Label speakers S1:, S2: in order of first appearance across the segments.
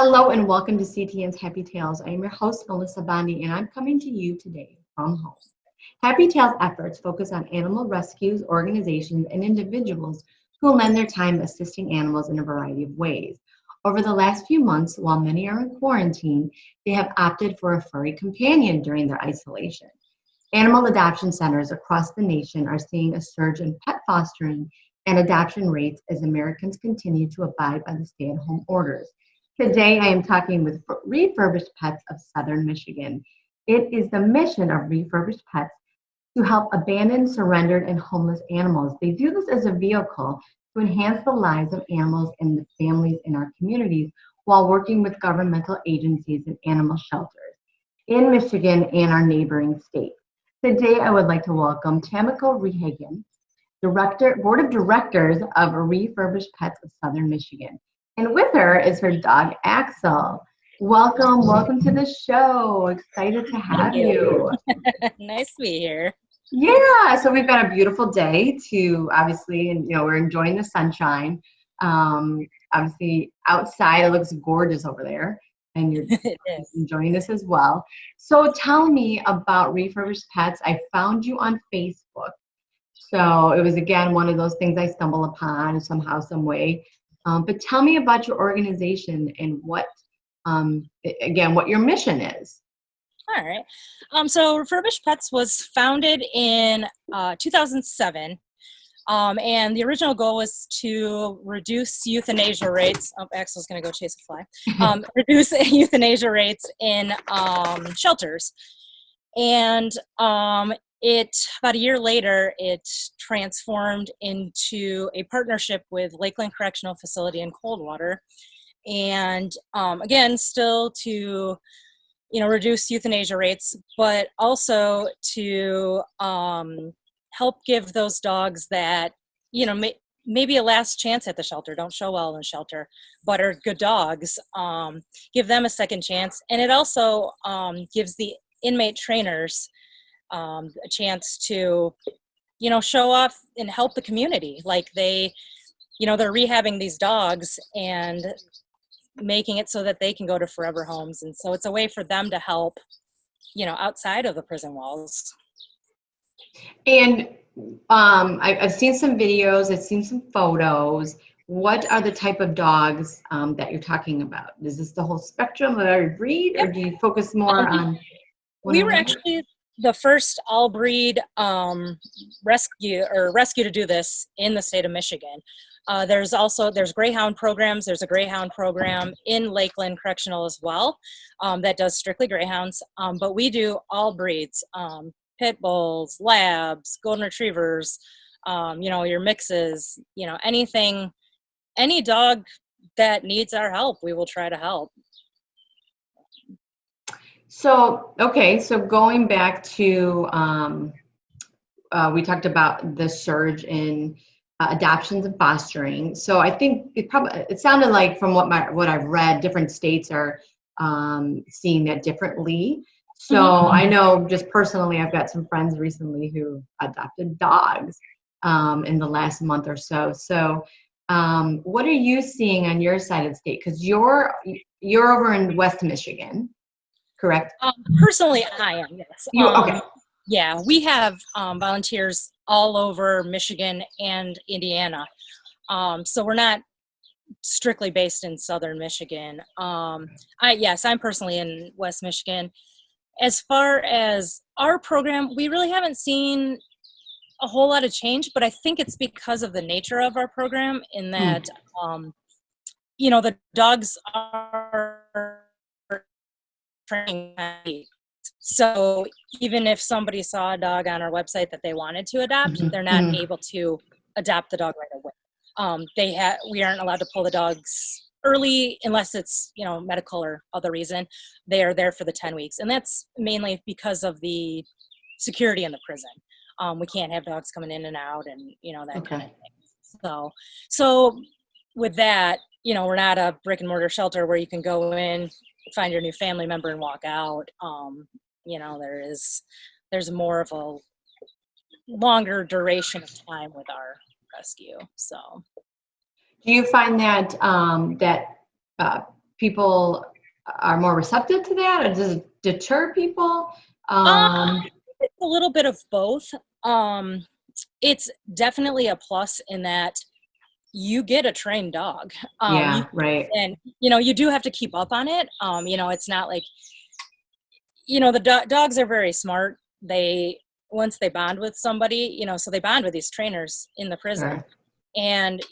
S1: Hello and welcome to CTN's Happy Tales. I am your host, Melissa Bondi, and I'm coming to you today from home. Happy Tales efforts focus on animal rescues, organizations, and individuals who lend their time assisting animals in a variety of ways. Over the last few months, while many are in quarantine, they have opted for a furry companion during their isolation. Animal adoption centers across the nation are seeing a surge in pet fostering and adoption rates as Americans continue to abide by the stay-at-home orders. Today, I am talking with Refurbished Pets of Southern Michigan. It is the mission of Refurbished Pets to help abandoned, surrendered, and homeless animals. They do this as a vehicle to enhance the lives of animals and the families in our communities while working with governmental agencies and animal shelters in Michigan and our neighboring states. Today, I would like to welcome Tamiko Rehagen, Board of Directors of Refurbished Pets of Southern Michigan. And with her is her dog, Axel. Welcome to the show. Excited to have you.
S2: Nice to be here.
S1: Yeah, so we've got a beautiful day to obviously, and we're enjoying the sunshine. Obviously, outside it looks gorgeous over there, and you're enjoying this as well. So tell me about Refurbished Pets. I found you on Facebook. So it was, again, one of those things I stumble upon somehow, some way. But tell me about your organization and what your mission is.
S2: All right. So Refurbished Pets was founded in 2007. And the original goal was to reduce euthanasia rates. Oh, Axel's going to go chase a fly. Reduce euthanasia rates in shelters. And about a year later, it transformed into a partnership with Lakeland Correctional Facility in Coldwater. And again, still to, reduce euthanasia rates, but also to help give those dogs that, maybe a last chance at the shelter, don't show well in the shelter, but are good dogs, give them a second chance. And it also gives the inmate trainers a chance to, show off and help the community. Like they're rehabbing these dogs and making it so that they can go to forever homes. And so it's a way for them to help, outside of the prison walls.
S1: And I've seen some videos, I've seen some photos. What are the type of dogs that you're talking about? Is this the whole spectrum of every breed, or do you focus more on?
S2: We were actually the first all-breed rescue to do this in the state of Michigan. There's Greyhound programs. There's a Greyhound program in Lakeland Correctional as well that does strictly Greyhounds. But we do all breeds, pit bulls, labs, golden retrievers, your mixes, anything, any dog that needs our help, we will try to help.
S1: So going back to, we talked about the surge in adoptions and fostering. So I think it sounded like from what I've read, different states are seeing that differently. So I know just personally, I've got some friends recently who adopted dogs in the last month or so. So what are you seeing on your side of the state? Because you're over in West Michigan. Correct?
S2: Personally, I am, yes.
S1: Okay.
S2: Yeah, we have volunteers all over Michigan and Indiana. So we're not strictly based in Southern Michigan. I'm personally in West Michigan. As far as our program, we really haven't seen a whole lot of change, but I think it's because of the nature of our program in that, the dogs are training. So even if somebody saw a dog on our website that they wanted to adopt, they're not able to adopt the dog right away. We aren't allowed to pull the dogs early unless it's medical or other reason. They are there for the 10 weeks, and that's mainly because of the security in the prison. We can't have dogs coming in and out, and that kind of thing. So with that, we're not a brick and mortar shelter where you can go in, find your new family member and walk out. There's more of a longer duration of time with our rescue. So
S1: do you find that people are more receptive to that, or does it deter people?
S2: It's a little bit of both. It's definitely a plus in that you get a trained dog.
S1: Yeah, right.
S2: And you do have to keep up on it. It's not like, the dogs are very smart. Once they bond with somebody, so they bond with these trainers in the prison.
S1: Sure.
S2: And,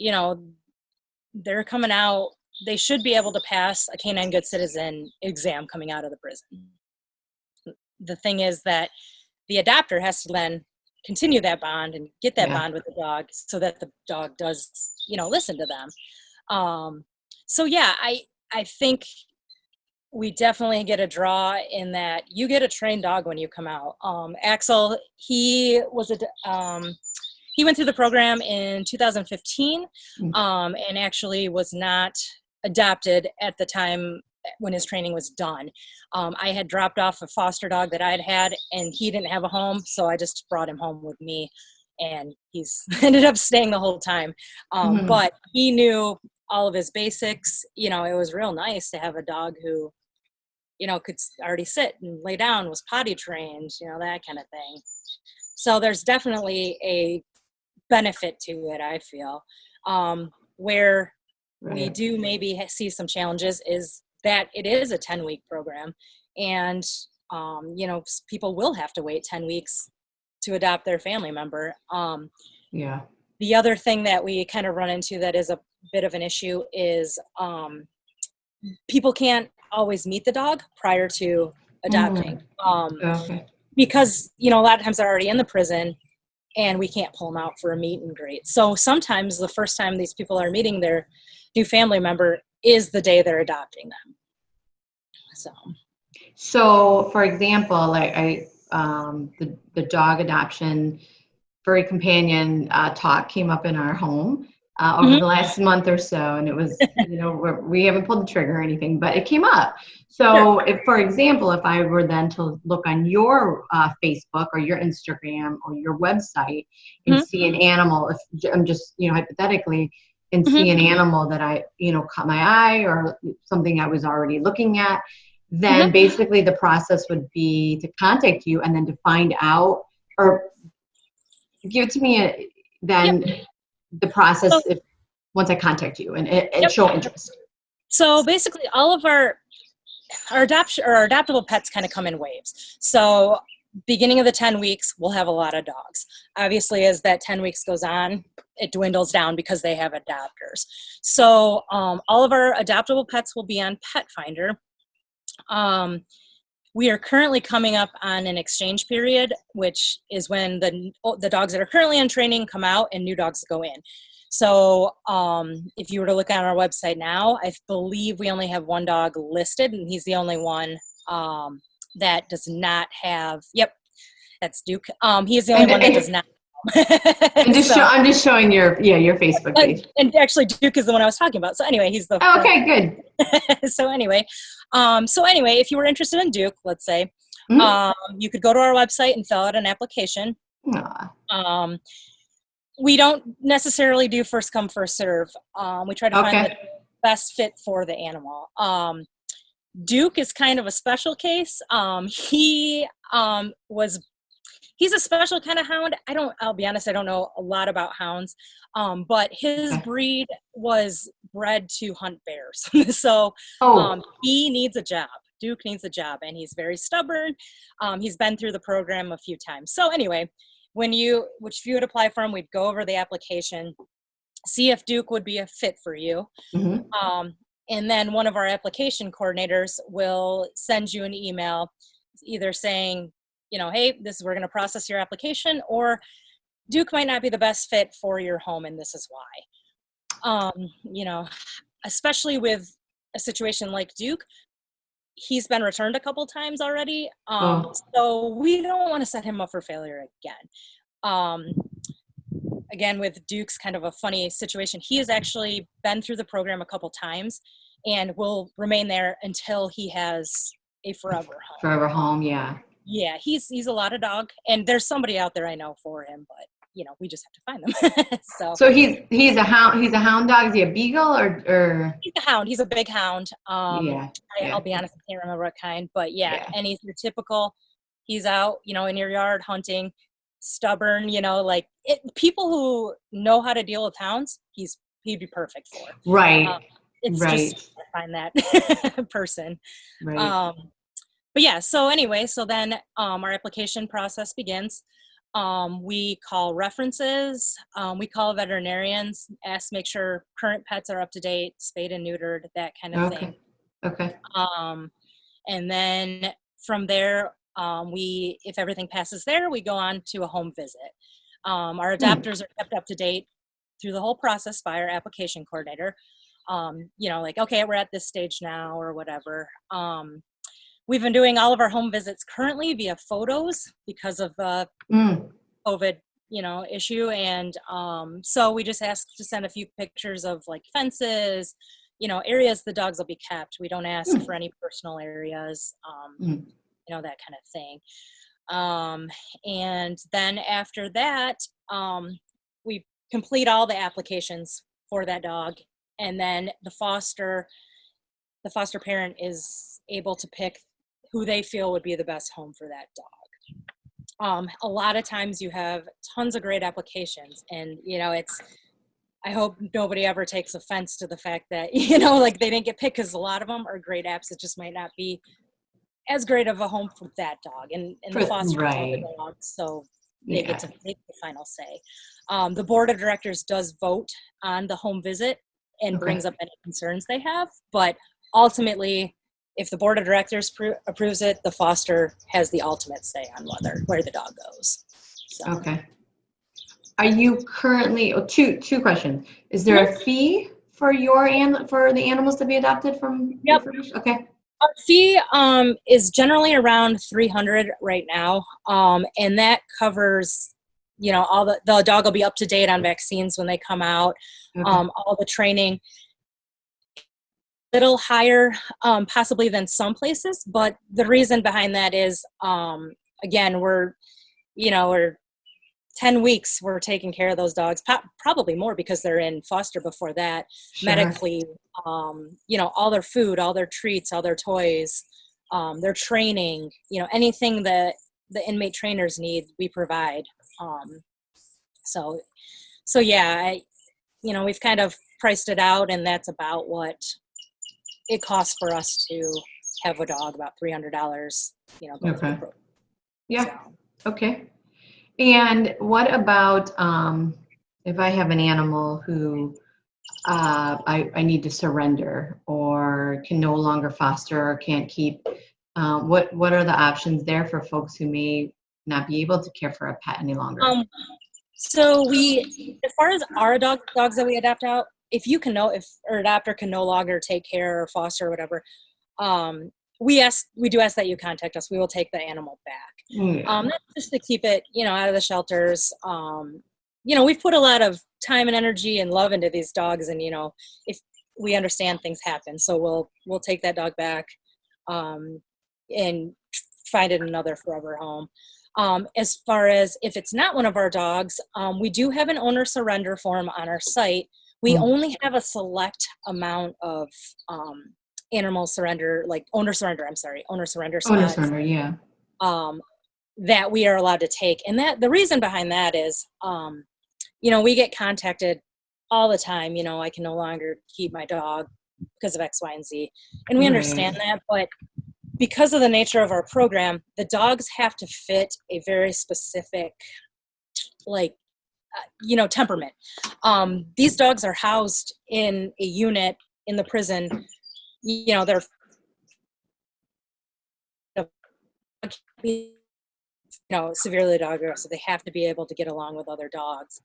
S2: they're coming out, they should be able to pass a canine good citizen exam coming out of the prison. The thing is that the adopter has to then continue that bond and get that bond with the dog so that the dog does, listen to them. So yeah, I think we definitely get a draw in that you get a trained dog when you come out. Axel, he went through the program in 2015, and actually was not adopted at the time when his training was done. I had dropped off a foster dog that I had, and he didn't have a home, so I just brought him home with me, and he's ended up staying the whole time. But he knew all of his basics. It was real nice to have a dog who, could already sit and lay down, was potty trained, that kind of thing. So there's definitely a benefit to it, I feel. Where we do maybe see some challenges is that it is a 10-week program, and people will have to wait 10 weeks to adopt their family member. The other thing that we kind of run into that is a bit of an issue is people can't always meet the dog prior to adopting. Because a lot of times they're already in the prison and we can't pull them out for a meet and greet. So sometimes the first time these people are meeting their new family member is the day they're adopting them.
S1: So for example, like the dog adoption furry companion talk came up in our home over the last month or so, and it was, we haven't pulled the trigger or anything, but it came up. So if, for example, if I were then to look on your Facebook or your Instagram or your website and see an animal, if I'm just, hypothetically, and see an animal that I, caught my eye or something I was already looking at, then basically the process would be to contact you and then to find out or give it to me the process once I contact you and show interest.
S2: So basically all of our adoptable pets kind of come in waves. So beginning of the 10 weeks, we'll have a lot of dogs. Obviously, as that 10 weeks goes on, it dwindles down because they have adopters. So all of our adoptable pets will be on Pet Finder. We are currently coming up on an exchange period, which is when the dogs that are currently in training come out and new dogs go in. So if you were to look at our website now, I believe we only have one dog listed, and he's the only one that does not have, that's Duke. He is the only one that does not.
S1: I'm just showing your Facebook page.
S2: And actually Duke is the one I was talking about. So anyway, he's the
S1: okay, good.
S2: So anyway, if you were interested in Duke, let's say, you could go to our website and fill out an application. We don't necessarily do first come, first serve. We try to find the best fit for the animal. Duke is kind of a special case. He's a special kind of hound. I'll be honest, I don't know a lot about hounds, but his breed was bred to hunt bears. So he needs a job. Duke needs a job, and he's very stubborn. He's been through the program a few times. So anyway, if you would apply for him, we'd go over the application, see if Duke would be a fit for you. And then one of our application coordinators will send you an email either saying, hey, we're going to process your application, or Duke might not be the best fit for your home, and this is why. Especially with a situation like Duke, he's been returned a couple times already. So we don't want to set him up for failure again. Again, with Duke's kind of a funny situation, he has actually been through the program a couple times and will remain there until he has a forever home.
S1: Forever home, yeah.
S2: Yeah, he's a lot of dog, and there's somebody out there I know for him, but we just have to find them.
S1: So he's a hound. He's a hound dog. Is he a beagle or?
S2: He's a hound. He's a big hound.
S1: Yeah.
S2: I'll be honest, I can't remember what kind, but yeah.
S1: Yeah.
S2: And he's your typical. He's out, in your yard hunting, stubborn. People who know how to deal with hounds, he'd be perfect for.
S1: Right.
S2: It's
S1: right.
S2: just I find that person.
S1: Right.
S2: But yeah. So anyway, then our application process begins. We call references, we call veterinarians, make sure current pets are up to date, spayed and neutered, that kind of thing.
S1: Okay.
S2: And then from there, if everything passes there, we go on to a home visit. Our adopters are kept up to date through the whole process by our application coordinator. Okay, we're at this stage now or whatever. We've been doing all of our home visits currently via photos because of the COVID, issue. And so we just ask to send a few pictures of like fences, areas the dogs will be kept. We don't ask for any personal areas, that kind of thing. And then after that, we complete all the applications for that dog. And then the foster parent is able to pick who they feel would be the best home for that dog. A lot of times you have tons of great applications, and I hope nobody ever takes offense to the fact that they didn't get picked, because a lot of them are great apps. It just might not be as great of a home for that dog, and the foster the dog, so they get to make the final say. The board of directors does vote on the home visit and brings up any concerns they have, but ultimately, if the board of directors approves it, the foster has the ultimate say on where the dog goes. So. Okay.
S1: Are you currently, two questions. Is there a fee for for the animals to be adopted from Refurbished? Okay.
S2: Our fee is generally around $300 right now. And that covers, all the dog will be up to date on vaccines when they come out, all the training. Little higher possibly than some places, but the reason behind that is again, we're 10 weeks we're taking care of those dogs, probably more because they're in foster before that. Medically, all their food, all their treats, all their toys, their training, anything that the inmate trainers need, we provide. So yeah, we've kind of priced it out, and that's about what it costs for us to have a dog, about $300, go through the program.
S1: Yeah. So. Okay. And what about if I have an animal who I need to surrender or can no longer foster or can't keep? What are the options there for folks who may not be able to care for a pet any longer?
S2: So as far as our dogs that we adopt out, if an adopter can no longer take care or foster or whatever, we do ask that you contact us. We will take the animal back. That's just to keep it, out of the shelters. We've put a lot of time and energy and love into these dogs, and if we understand things happen, so we'll take that dog back, and find it another forever home. As far as if it's not one of our dogs, we do have an owner surrender form on our site. We only have a select amount of owner surrender spots. That we are allowed to take. And that the reason behind that is, we get contacted all the time, I can no longer keep my dog because of X, Y, and Z. And we understand that, but because of the nature of our program, the dogs have to fit a very specific, temperament. These dogs are housed in a unit in the prison. They're severely dog aggressive. They have to be able to get along with other dogs.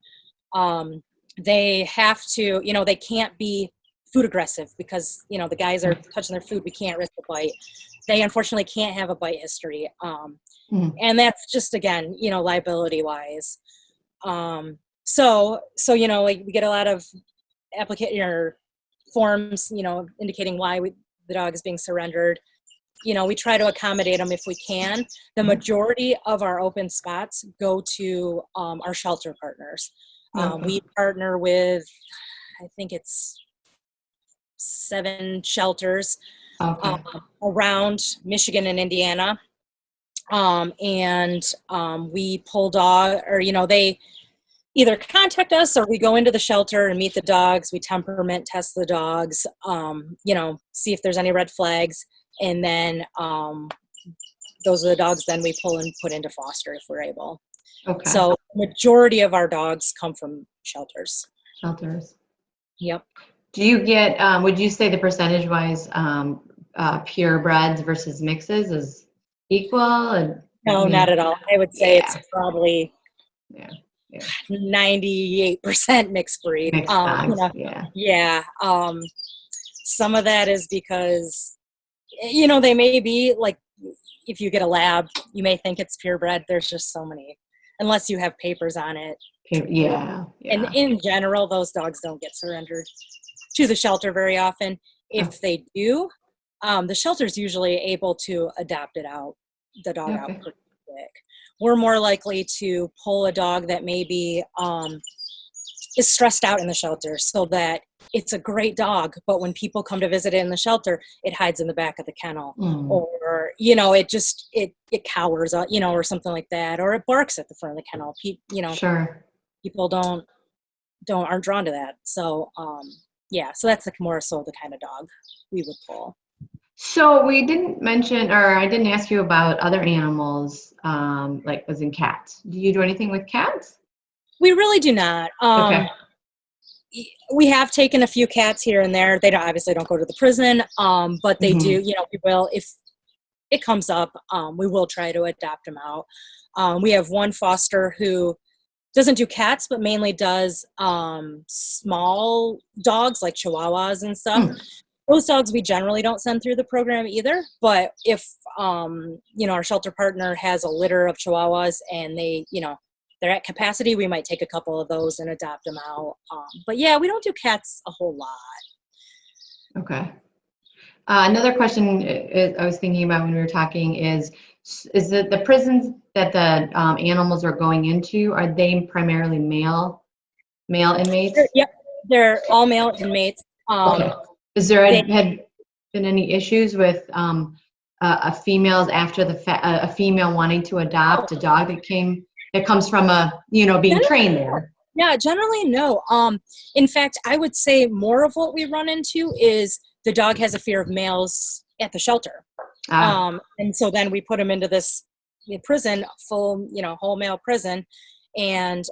S2: They have to, they can't be food aggressive because, the guys are touching their food. We can't risk a bite. They unfortunately can't have a bite history. And that's just, again, liability wise. So, we get a lot of forms, indicating why the dog is being surrendered. We try to accommodate them if we can. The majority of our open spots go to our shelter partners. partners.
S1: Okay.
S2: We partner with, I think it's 7 shelters
S1: Okay.
S2: around Michigan and Indiana. We pull dog, or, they either contact us or we go into the shelter and meet the dogs. We temperament test the dogs, see if there's any red flags. And then those are the dogs then we pull and put into foster if we're able.
S1: Okay.
S2: So majority of our dogs come from shelters.
S1: Shelters.
S2: Yep.
S1: Do you get, would you say the percentage wise, purebreds versus mixes is equal? And,
S2: No, not at all. I would say
S1: yeah.
S2: it's probably
S1: Yeah.
S2: 98% mixed breed.
S1: Mixed dogs. Yeah.
S2: Yeah. Some of that is because, they may be like, if you get a lab, you may think it's purebred. There's just so many, unless you have papers on it.
S1: Yeah.
S2: And in general, those dogs don't get surrendered to the shelter very often. If they do, the shelter's usually able to adopt it out, the dog out pretty quick. We're more likely to pull a dog that maybe is stressed out in the shelter, so that it's a great dog, but when people come to visit it in the shelter, it hides in the back of the kennel, or it cowers, or something like that, or it barks at the front of the kennel.
S1: Sure.
S2: People aren't drawn to that. So so that's more so the kind of dog we would pull.
S1: So we didn't mention, or I didn't ask you about other animals, like as in cats. Do you do anything with cats?
S2: We really do not.
S1: Okay.
S2: We have taken a few cats here and there. They obviously don't go to the prison, but they do, we will, if it comes up, we will try to adopt them out. We have one foster who doesn't do cats, but mainly does small dogs like Chihuahuas and stuff. Those dogs we generally don't send through the program either. But if, our shelter partner has a litter of Chihuahuas and they're at capacity, we might take a couple of those and adopt them out. But yeah, we don't do cats a whole lot.
S1: Okay. Another question I was thinking about when we were talking is it the prisons that the animals are going into, are they primarily male inmates?
S2: Yep, they're all male inmates.
S1: Okay. Is there had been any issues with a females after a female wanting to adopt a dog that comes from being trained there?
S2: Yeah, generally no. In fact, I would say more of what we run into is the dog has a fear of males at the shelter. And so then we put him into this prison, full, whole male prison. And,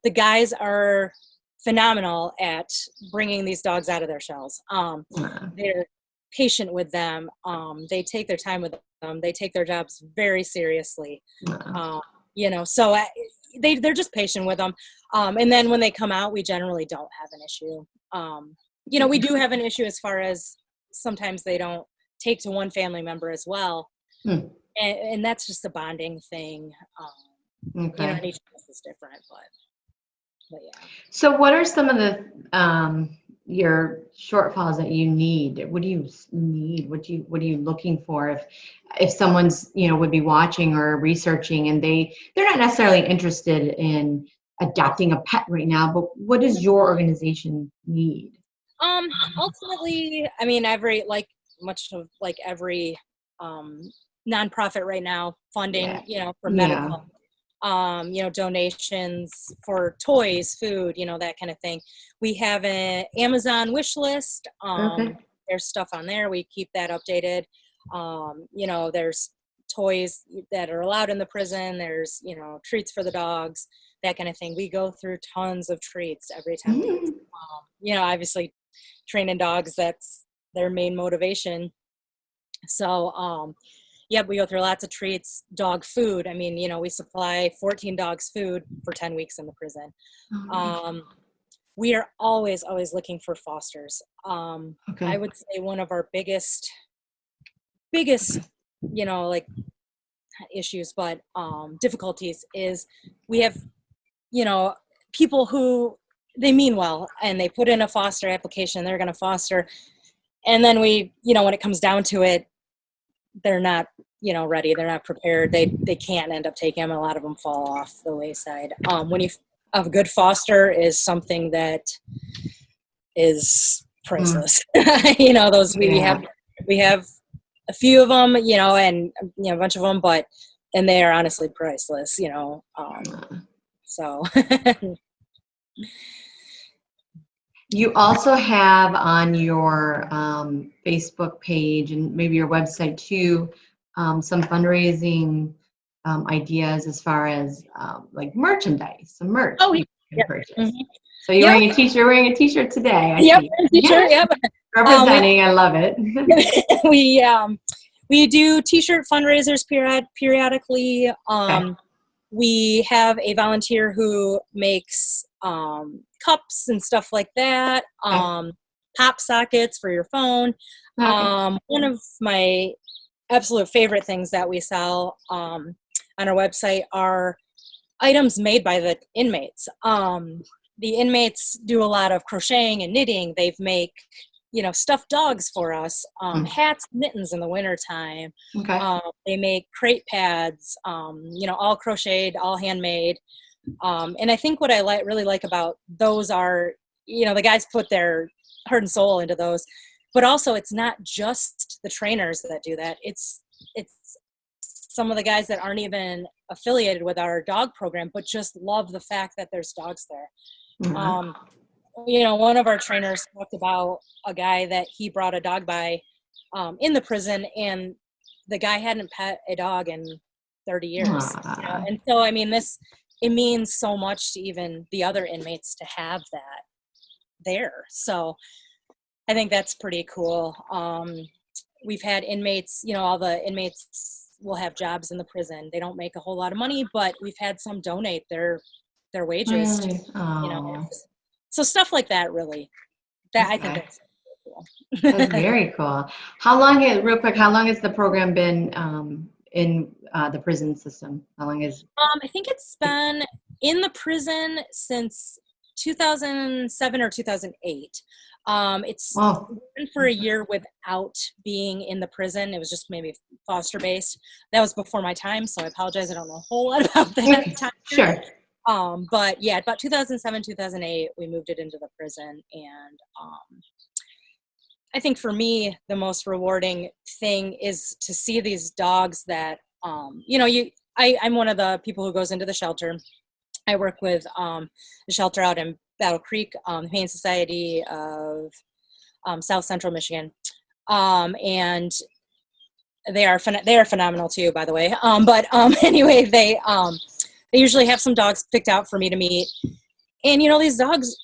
S2: the guys are phenomenal at bringing these dogs out of their shells. They're patient with them. They take their time with them. They take their jobs very seriously. So they're just patient with them. And then when they come out, we generally don't have an issue. We do have an issue as far as sometimes they don't take to one family member as well. And that's just a bonding thing. And each of us is different, but yeah.
S1: So what are some of the your shortfalls that you need? What do you need? What are you looking for if someone's would be watching or researching and they're not necessarily interested in adopting a pet right now, but what does your organization need?
S2: Ultimately, I mean, every nonprofit right now, funding, for medical, donations for toys, food, that kind of thing. We have an Amazon wish list. There's stuff on there. We keep that updated. There's toys that are allowed in the prison. There's, treats for the dogs, that kind of thing. We go through tons of treats every time. Obviously training dogs, that's their main motivation. So, we go through lots of treats, dog food. I mean, we supply 14 dogs food for 10 weeks in the prison. We are always looking for fosters. I would say one of our biggest, issues, but difficulties is we have, people who they mean well and they put in a foster application, they're going to foster. And then we, when it comes down to it, they're not ready. They're not prepared. They can't end up taking them. A lot of them fall off the wayside. A good foster is something that is priceless. Those we have a few of them, and a bunch of them, and they are honestly priceless. So.
S1: You also have on your Facebook page and maybe your website too, some fundraising ideas as far as like merchandise, some merch you can purchase. Mm-hmm. So you're wearing a t-shirt. You're wearing a t-shirt today. I see.
S2: T-shirt. Yep.
S1: Representing. I love it.
S2: We do t-shirt fundraisers periodically. Okay. We have a volunteer who makes cups and stuff like that, pop sockets for your phone. Okay. One of my absolute favorite things that we sell on our website are items made by the inmates. The inmates do a lot of crocheting and knitting. They make stuffed dogs for us, hats, mittens in the wintertime. Okay. They make crate pads, all crocheted, all handmade. And I think what I really like about those are, the guys put their heart and soul into those, but also it's not just the trainers that do that. It's some of the guys that aren't even affiliated with our dog program, but just love the fact that there's dogs there. Mm-hmm. One of our trainers talked about a guy that he brought a dog by in the prison, and the guy hadn't pet a dog in 30 years. And so, it means so much to even the other inmates to have that there. So I think that's pretty cool. We've had inmates, all the inmates will have jobs in the prison. They don't make a whole lot of money, but we've had some donate their wages.
S1: Really?
S2: So stuff like that, really. I think that's cool.
S1: That's very cool. How long has the program been in the prison system? How long is?
S2: I think it's been in the prison since 2007 or 2008. It's been for a year without being in the prison. It was just maybe foster based. That was before my time, so I apologize. I don't know a whole lot about that time.
S1: Sure.
S2: But yeah, about 2007, 2008, we moved it into the prison. And I think for me, the most rewarding thing is to see these dogs that, I'm one of the people who goes into the shelter. I work with the shelter out in Battle Creek, the Humane Society of South Central Michigan. And they are phenomenal too, by the way. Anyway, they usually have some dogs picked out for me to meet. And, these dogs,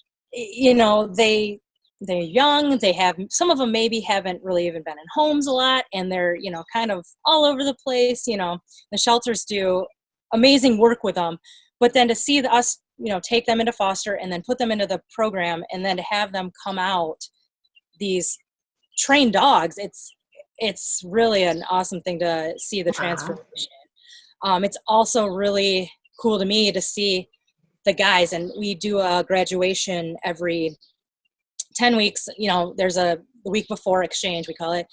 S2: they're young. They have, some of them maybe haven't really even been in homes a lot. And they're, kind of all over the place. The shelters do amazing work with them. But then to see us, take them into foster and then put them into the program and then to have them come out, these trained dogs, it's really an awesome thing to see the transformation. It's also really cool to me to see the guys, and we do a graduation every 10 weeks. There's the week before exchange, we call it.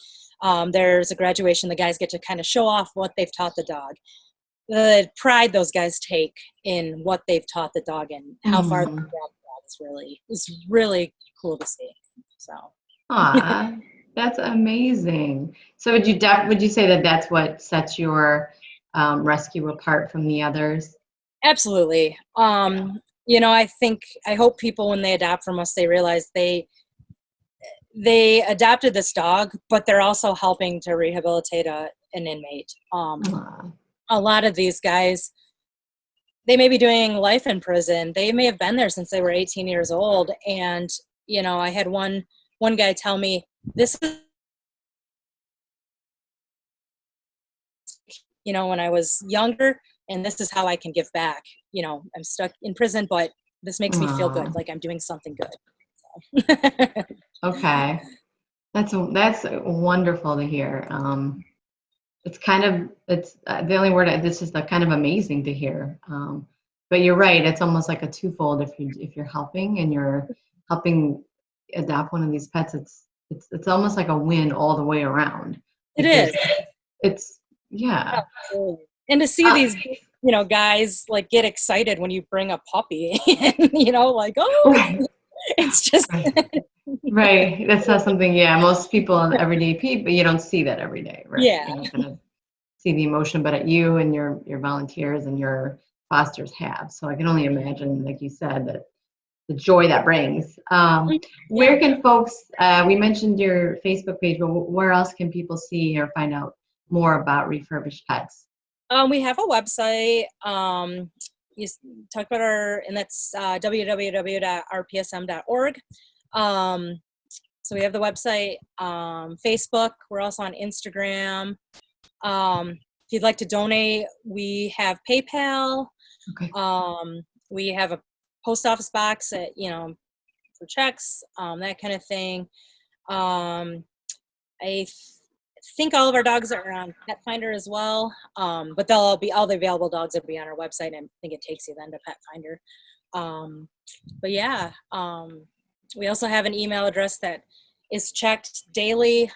S2: There's a graduation. The guys get to kind of show off what they've taught the dog. The pride those guys take in what they've taught the dog and how far they've brought the dog is really cool to see. So.
S1: That's amazing. So would you say that that's what sets your rescue apart from the others?
S2: Absolutely. I hope people, when they adopt from us, they realize they adopted this dog, but they're also helping to rehabilitate an inmate. A lot of these guys, they may be doing life in prison. They may have been there since they were 18 years old. And, I had one guy tell me, this is, when I was younger, and this is how I can give back. I'm stuck in prison, but this makes me feel good, like I'm doing something good. So.
S1: Okay. That's wonderful to hear. It's the only word, this is kind of amazing to hear. But you're right. It's almost like a twofold. If you're helping and you're helping adopt one of these pets, it's almost like a win all the way around.
S2: It is.
S1: It's Yeah.
S2: Absolutely. And to see
S1: Uh,
S2: these, guys like get excited when you bring a puppy and, like, oh,
S1: right.
S2: it's just,
S1: Right. Right. That's not something, yeah, most people, everyday people, you don't see that every day, right?
S2: yeah.
S1: You're not gonna see the emotion, but you and your volunteers and your fosters have. So I can only imagine, like you said, that the joy that brings.
S2: Yeah.
S1: Where can folks, we mentioned your Facebook page, but where else can people see or find out more about Refurbished Pets?
S2: We have a website. You talk about and that's www.rpsm.org. So we have the website, Facebook. We're also on Instagram. If you'd like to donate, we have PayPal.
S1: Okay.
S2: We have a post office box for checks, that kind of thing. I think all of our dogs are on Pet Finder as well, but they'll be all the available dogs will be on our website, and I think it takes you then to Pet Finder. But yeah, we also have an email address that is checked daily,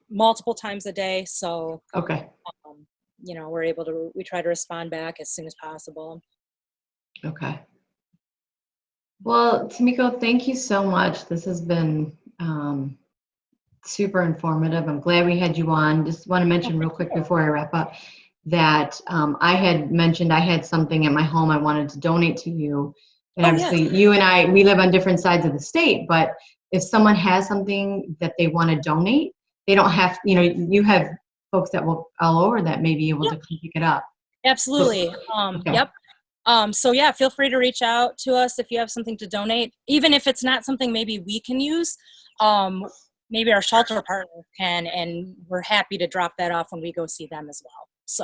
S2: multiple times a day. So,
S1: Okay.
S2: we try to respond back as soon as possible.
S1: Okay. Well, Tamiko, thank you so much. This has been super informative. I'm glad we had you on. Just want to mention real quick before I wrap up that I had mentioned I had something at my home I wanted to donate to you. And obviously
S2: Yes.
S1: you and I, we live on different sides of the state, but if someone has something that they want to donate, they don't have, you have folks that will all over that may be able to come pick it up.
S2: Absolutely.
S1: Okay.
S2: Yep. So yeah, feel free to reach out to us if you have something to donate, even if it's not something maybe we can use. Maybe our shelter partner can, and we're happy to drop that off when we go see them as well. So.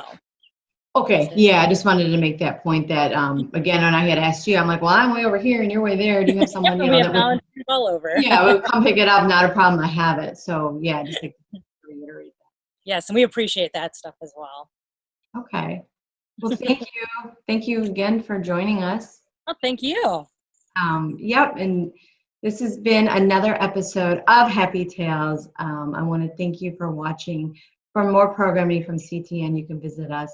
S1: Okay, yeah, I just wanted to make that point that, again, when I had asked you, I'm like, well, I'm way over here and you're way there. Do you have someone,
S2: We have
S1: that would,
S2: volunteers all over.
S1: yeah, would come pick it up? Not a problem. I have it. So yeah, just like to reiterate
S2: Yes, and we appreciate that stuff as well.
S1: that. Okay. Well, thank you. Thank you again for joining us.
S2: Oh, thank you.
S1: Yep, and this has been another episode of Happy Tales. I want to thank you for watching. For more programming from CTN, you can visit us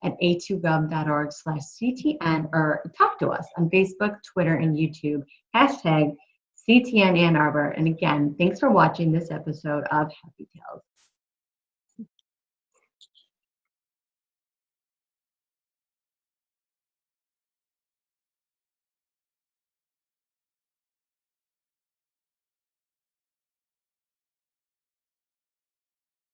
S1: at a2gov.org/CTN or talk to us on Facebook, Twitter, and YouTube, #CTN Ann Arbor. And again, thanks for watching this episode of Happy Tales.